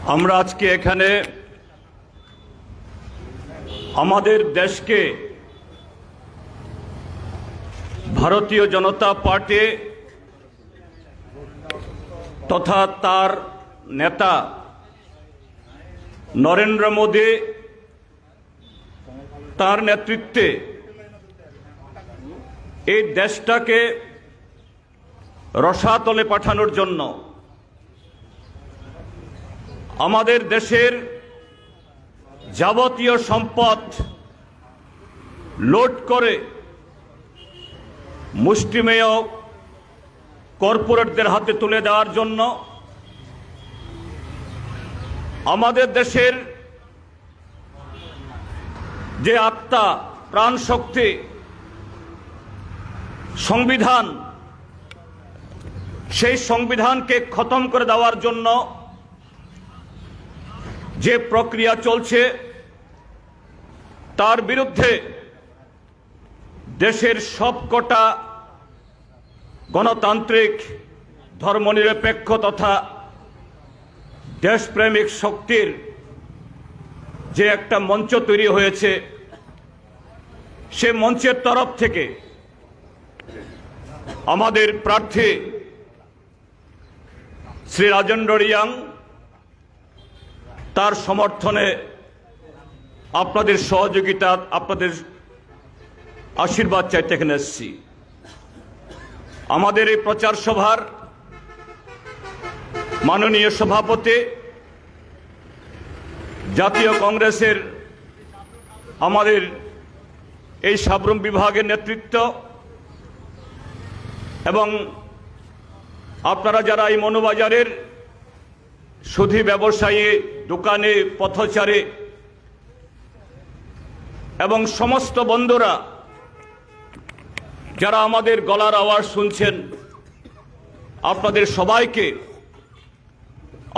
আমরা আজকে এখানে আমাদের দেশকে ভারতীয় জনতা পার্টি তথা তার নেতা নরেন্দ্র মোদী তার নেতৃত্বে এই দেশটাকে রসাতলে পাঠানোর জন্য আমাদের দেশের যাবতীয় সম্পদ লুট করে মুষ্টিমেয় কর্পোরেটদের হাতে তুলে দেওয়ার জন্য আমাদের দেশের যে আত্মা প্রাণ শক্তি সংবিধান, সেই সংবিধানকে খতম করে দেওয়ার জন্য যে প্রক্রিয়া চলছে তার বিরুদ্ধে দেশের সবকটা গণতান্ত্রিক ধর্মনিরপেক্ষ তথা দেশপ্রেমিক শক্তির যে একটা মঞ্চ তৈরি হয়েছে, সে মঞ্চের তরফ থেকে আমাদের প্রার্থী শ্রী রাজেন্দ্র রিয়াং তার সমর্থনে আপনাদের সহযোগিতা, আপনাদের আশীর্বাদ চাইতে এখানে এসেছি। আমাদের এই প্রচার সভার মাননীয় সভাপতি, জাতীয় কংগ্রেসের আমাদের এই সাবরুম বিভাগের নেতৃত্ব এবং আপনারা যারা এই মনোবাজারের সুধী ব্যবসায়ী, দোকানে, পথচারে এবং সমস্ত বন্ধুরা যারা আমাদের গলার আওয়াজ শুনছেন, আপনাদের সবাইকে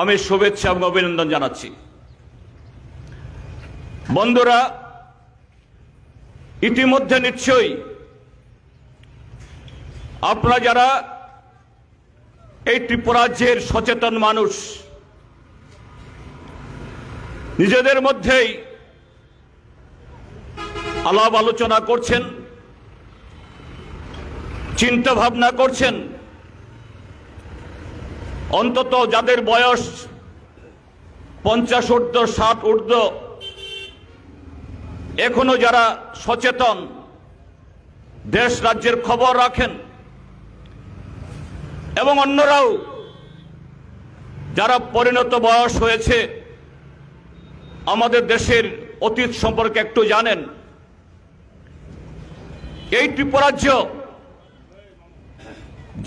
আমি শুভেচ্ছা এবং অভিনন্দন জানাচ্ছি। বন্ধুরা, ইতিমধ্যে নিশ্চয়ই আপনারা যারা এই ত্রিপুরাজ্যের সচেতন মানুষ, নিজেদের মধ্যেই আলাপ আলোচনা করছেন, চিন্তা ভাবনা করছেন, অন্তত যাদের বয়স 50 ঊর্ধ্ব, 60 ঊর্ধ্ব, এখনো যারা সচেতন, দেশ রাজ্যের খবর রাখেন, এবং অন্যরাও যারা পরিণত বয়স হয়েছে, আমাদের দেশের অতীত সম্পর্কে একটু জানেন। এই ত্রিপুরাজ্য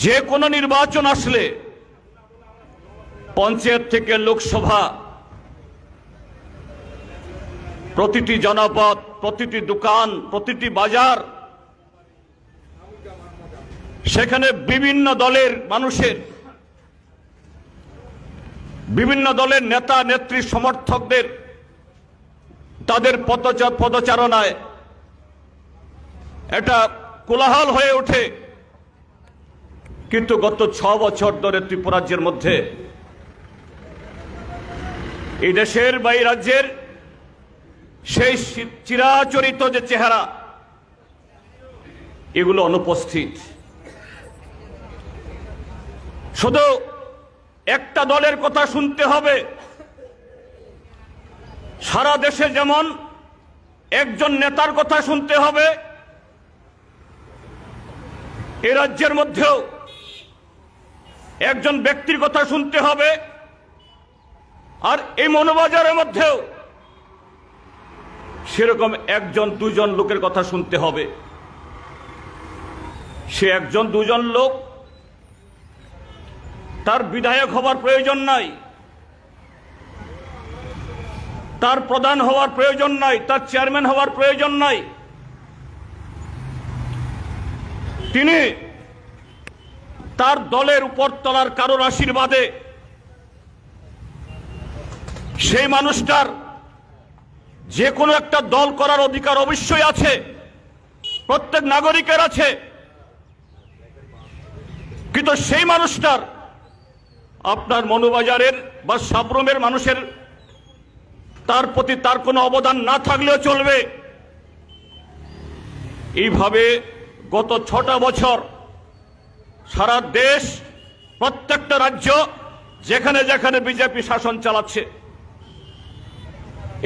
যে কোনো নির্বাচন আসলে পঞ্চায়েত থেকে লোকসভা, প্রতিটি জনপদ, প্রতিটি দোকান, প্রতিটি বাজার, সেখানে বিভিন্ন দলের মানুষের, বিভিন্ন দলের নেতা নেত্রী সমর্থকদের তাদের পদচারণায় এটা কোলাহল হয়ে ওঠে। কিন্তু গত 6 বছর ধরে ত্রিপুরাজ্যের মধ্যে, এই দেশের বা এই রাজ্যের সেই চিরাচরিত যে চেহারা, এগুলো অনুপস্থিত। শুধু একটা দলের কথা শুনতে হবে। সারা দেশে যেমন একজন নেতার কথা শুনতে হবে, এ রাজ্যের মধ্যেও একজন ব্যক্তির কথা শুনতে হবে, আর এই মনোবাজারের মধ্যেও সেরকম একজন দুজন লোকের কথা শুনতে হবে। সে একজন দুজন লোক তার বিধায়ক হওয়ার প্রয়োজন নাই, তার প্রধান হওয়ার প্রয়োজন নাই, তার চেয়ারম্যান হওয়ার প্রয়োজন নাই। তিনি তার দলের উপর তলার কারোর আশীর্বাদে সেই মানুষটার যে কোনো একটা দল করার অধিকার অবশ্যই আছে, প্রত্যেক নাগরিকের আছে। কিন্তু সেই মানুষটার আপনার মনুবাজারের বা সাবরুমের মানুষের তার প্রতি তার কোনো অবদান না থাকলেও চলবে। এইভাবে গত 6টা বছর সারা দেশ, প্রত্যেকটা রাজ্য যেখানে যেখানে বিজেপি শাসন চালাচ্ছে,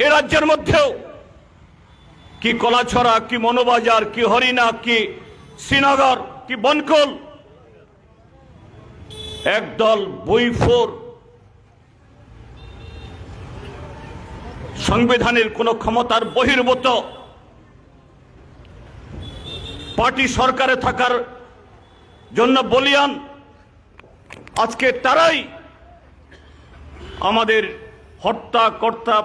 এ রাজ্যের মধ্যেও কি কলাছড়া, কি মনুবাজার, কি হরিণা, কি শ্রীনগর, কি বনকল, একদল বইফোর সংবিধানের কোন ক্ষমতার বহির্ভূত পার্টি সরকারে থাকার জন্য বলিয়ান, আজকে তারাই আমাদের হত্যা কর্তা,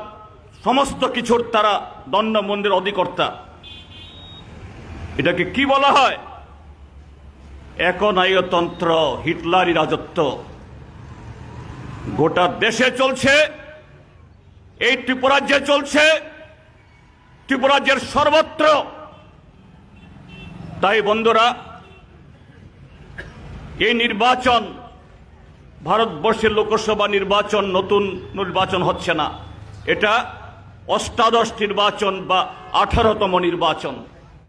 সমস্ত কিছুর তারা দণ্ডমন্দির অধিকর্তা। এটাকে কি বলা হয়? একনায়কতন্ত্র, হিটলারি রাজত্ব গোটা দেশে চলছে, এই ত্রিপুরাজ্যে চলছে, ত্রিপুরাজ্যের সর্বত্র। তাই বন্ধুরা, এই নির্বাচন, ভারতবর্ষের লোকসভা নির্বাচন নতুন নির্বাচন হচ্ছে না, এটা অষ্টাদশ নির্বাচন বা 18তম নির্বাচন।